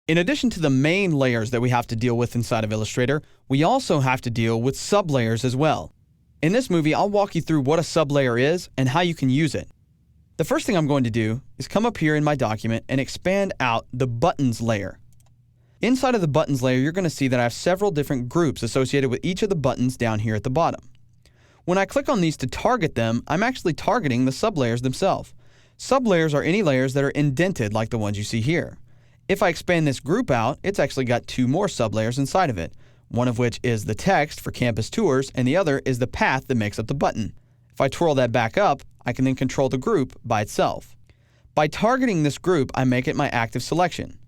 In addition to the main layers that we have to deal with inside of Illustrator, we also have to deal with sublayers as well. In this movie, I'll walk you through what a sublayer is and how you can use it. The first thing I'm going to do is come up here in my document and expand out the buttons layer. Inside of the buttons layer, you're going to see that I have several different groups associated with each of the buttons down here at the bottom. When I click on these to target them, I'm actually targeting the sublayers themselves. Sublayers are any layers that are indented like the ones you see here. If I expand this group out, it's actually got two more sublayers inside of it, one of which is the text for campus tours, and the other is the path that makes up the button. If I twirl that back up, I can then control the group by itself. By targeting this group, I make it my active selection.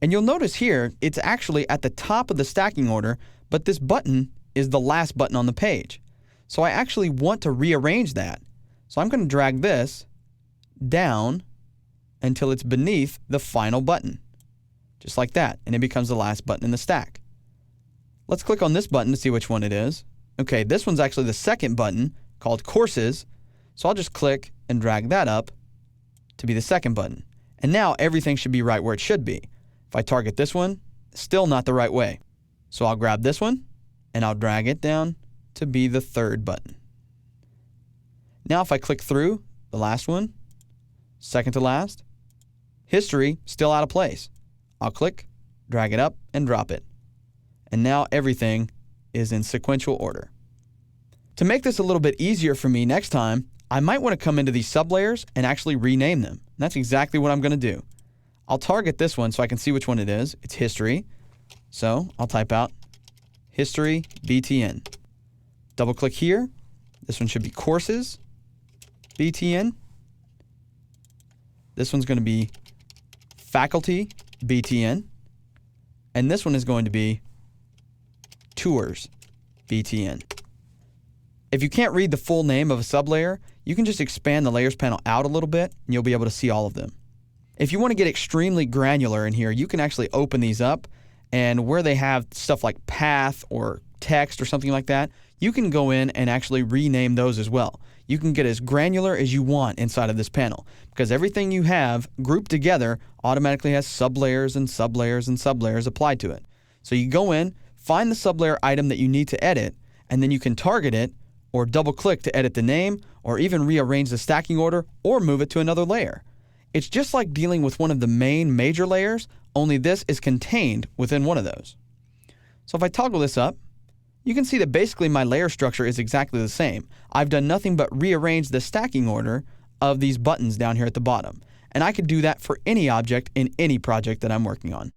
And you'll notice here, it's actually at the top of the stacking order, but this button is the last button on the page. So I actually want to rearrange that. So I'm going to drag this down until it's beneath the final button. Just like that, and it becomes the last button in the stack. Let's click on this button to see which one it is. Okay, this one's actually the second button, called Courses, so I'll just click and drag that up to be the second button. And now everything should be right where it should be. If I target this one, still not the right way. So I'll grab this one, and I'll drag it down to be the third button. Now if I click through the last one, second to last, history, still out of place. I'll click, drag it up, and drop it. And now everything is in sequential order. To make this a little bit easier for me next time, I might want to come into these sublayers and actually rename them. And that's exactly what I'm going to do. I'll target this one so I can see which one it is. It's history. So I'll type out history BTN. Double click here. This one should be courses BTN. This one's going to be faculty BTN, and this one is going to be Tours BTN. If you can't read the full name of a sublayer, you can just expand the Layers panel out a little bit, and you'll be able to see all of them. If you want to get extremely granular in here, you can actually open these up, and where they have stuff like path or text or something like that, you can go in and actually rename those as well. You can get as granular as you want inside of this panel, because everything you have grouped together automatically has sublayers and sublayers and sublayers applied to it. So you go in, find the sublayer item that you need to edit, and then you can target it or double click to edit the name or even rearrange the stacking order or move it to another layer. It's just like dealing with one of the main major layers, only this is contained within one of those. So if I toggle this up, you can see that basically my layer structure is exactly the same. I've done nothing but rearrange the stacking order of these buttons down here at the bottom. And I could do that for any object in any project that I'm working on.